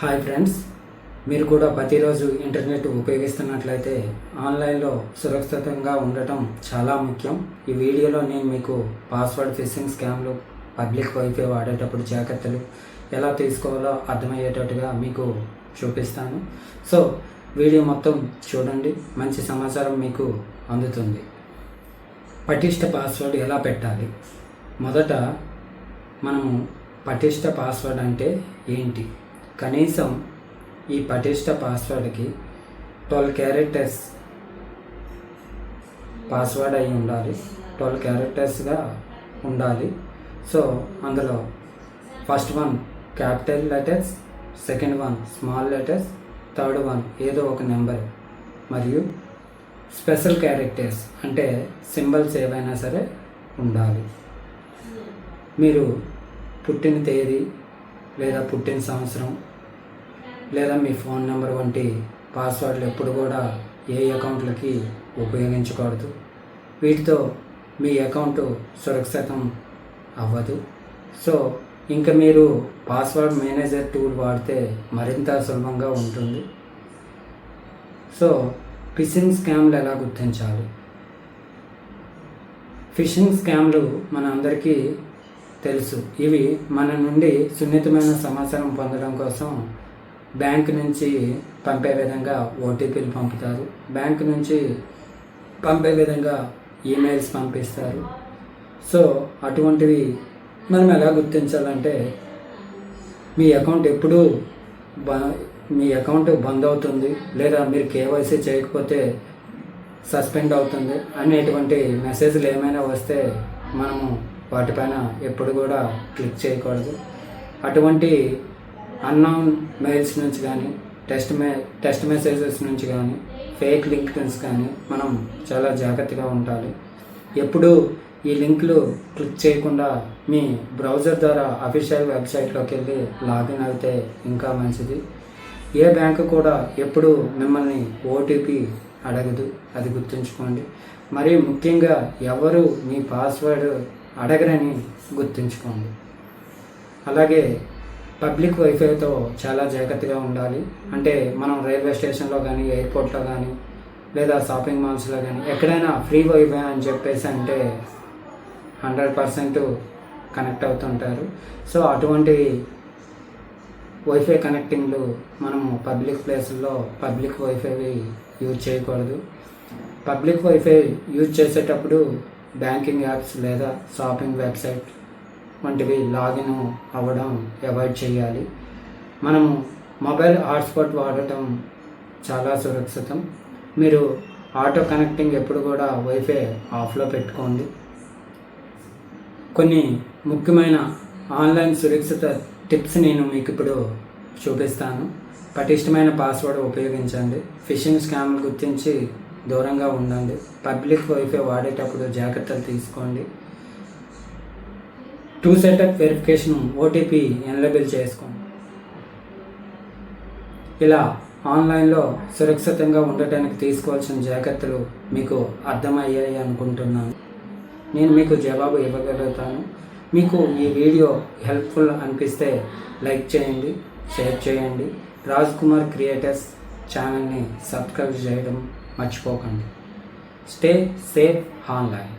Hi friends, మీరు కూడా ప్రతిరోజు ఇంటర్నెట్ ఉపయోగిస్తున్నట్లయితే ఆన్లైన్లో సురక్షితంగా ఉండటం చాలా ముఖ్యం. ఈ వీడియోలో నేను మీకు పాస్వర్డ్ ఫిషింగ్ స్కామ్లు, పబ్లిక్ వైఫై వాడేటప్పుడు జాగ్రత్తలు ఎలా తీసుకోవాలో అర్థమయ్యేటట్టుగా మీకు చూపిస్తాను. సో వీడియో మొత్తం చూడండి, మంచి సమాచారం మీకు అందుతుంది. పటిష్ట పాస్వర్డ్ ఎలా పెట్టాలి? మొదట మనము పటిష్ట పాస్వర్డ్ అంటే ఏంటి? కనీసం ఈ పటిష్ట పాస్వర్డ్కి 12 క్యారెక్టర్స్ పాస్వర్డ్ అయి ఉండాలి. 12 క్యారెక్టర్స్గా ఉండాలి. సో అందులో first one capital letters, second one small letters, third one ఏదో ఒక నెంబర్, మరియు స్పెషల్ క్యారెక్టర్స్ అంటే సింబల్స్ ఏవైనా సరే ఉండాలి. మీరు పుట్టిన తేదీ లేదా పుట్టిన సంవత్సరం లేదా మీ ఫోన్ నెంబర్ వంటి పాస్వర్డ్లు ఎప్పుడు కూడా ఏ అకౌంట్లకి ఉపయోగించకూడదు. వీటితో మీ అకౌంట్ సురక్షితం అవ్వదు. సో ఇంకా మీరు పాస్వర్డ్ మేనేజర్ టూల్ వాడితే మరింత సులభంగా ఉంటుంది. సో ఫిషింగ్ స్కామ్లు ఎలా గుర్తించాలి? ఫిషింగ్ స్కామ్లు మన అందరికీ తెలుసు. ఇవి మన నుండి సున్నితమైన సమాచారం పొందడం కోసం బ్యాంక్ నుంచి పంపే విధంగా ఓటీపీలు పంపుతారు. బ్యాంక్ నుంచి పంపే విధంగా ఈమెయిల్స్ పంపిస్తారు. సో అటువంటివి మనం ఎలా గుర్తించాలంటే మీ అకౌంట్ ఎప్పుడు మీ అకౌంట్ బంద్ అవుతుంది లేదా మీరు కేవైసీ చేయకపోతే సస్పెండ్ అవుతుంది అనేటువంటి మెసేజ్లు ఏమైనా వస్తే మనము వాటిపైన ఎప్పుడు కూడా క్లిక్ చేయకూడదు. అటువంటి అన్నౌన్ మెయిల్స్ నుంచి కానీ టెక్స్ట్ మెసేజెస్ నుంచి కానీ ఫేక్ లింక్స్ కానీ మనం చాలా జాగ్రత్తగా ఉండాలి. ఎప్పుడు ఈ లింక్లు క్లిక్ చేయకుండా మీ బ్రౌజర్ ద్వారా అఫీషియల్ వెబ్సైట్లోకి వెళ్ళి లాగిన్ అయితే ఇంకా మంచిది. ఏ బ్యాంకు కూడా ఎప్పుడు మిమ్మల్ని ఓటీపీ అడగదు, అది గుర్తుంచుకోండి. మరి ముఖ్యంగా ఎవరు మీ పాస్వర్డ్ అడగరని గుర్తుంచుకోండి. అలాగే పబ్లిక్ వైఫైతో చాలా జాగ్రత్తగా ఉండాలి. అంటే మనం రైల్వే స్టేషన్లో కానీ, ఎయిర్పోర్ట్లో కానీ, లేదా షాపింగ్ మాల్స్లో కానీ ఎక్కడైనా ఫ్రీ వైఫై అని చెప్పేసి అంటే 100% కనెక్ట్ అవుతుంటారు. సో అటువంటి వైఫై కనెక్టింగ్లు మనము పబ్లిక్ ప్లేసుల్లో పబ్లిక్ వైఫై యూజ్ చేయకూడదు. పబ్లిక్ వైఫై యూజ్ చేసేటప్పుడు బ్యాంకింగ్ యాప్స్ లేదా షాపింగ్ వెబ్సైట్ వంటివి లాగిన్ అవ్వడం అవాయిడ్ చేయాలి. మనము మొబైల్ హాట్స్పాట్ వాడటం చాలా సురక్షితం. మీరు ఆటో కనెక్టింగ్ ఎప్పుడు కూడా వైఫై ఆఫ్లో పెట్టుకోండి. కొన్ని ముఖ్యమైన ఆన్లైన్ సురక్షిత టిప్స్ నేను మీకు ఇప్పుడు చూపిస్తాను. పటిష్టమైన పాస్వర్డ్ ఉపయోగించండి. ఫిషింగ్ స్కామ్లు గుర్తించి దూరంగా ఉండండి. పబ్లిక్ వైఫై వాడేటప్పుడు జాగ్రత్తలు తీసుకోండి. 2 సెటప్ వెరిఫికేషన్ ఓటీపీ ఎనేబుల్ చేసుకోండి. ఇలా ఆన్లైన్లో సురక్షితంగా ఉండటానికి తీసుకోవాల్సిన జాగ్రత్తలు మీకు అర్థమయ్యాయి అనుకుంటున్నాను. నేను మీకు జవాబు ఇవ్వగలుగుతాను. మీకు ఈ వీడియో హెల్ప్ఫుల్ అనిపిస్తే లైక్ చేయండి, షేర్ చేయండి. రాజ్ కుమార్ క్రియేటర్స్ ఛానల్ని సబ్స్క్రైబ్ చేయడం మర్చిపోకండి. Stay safe online.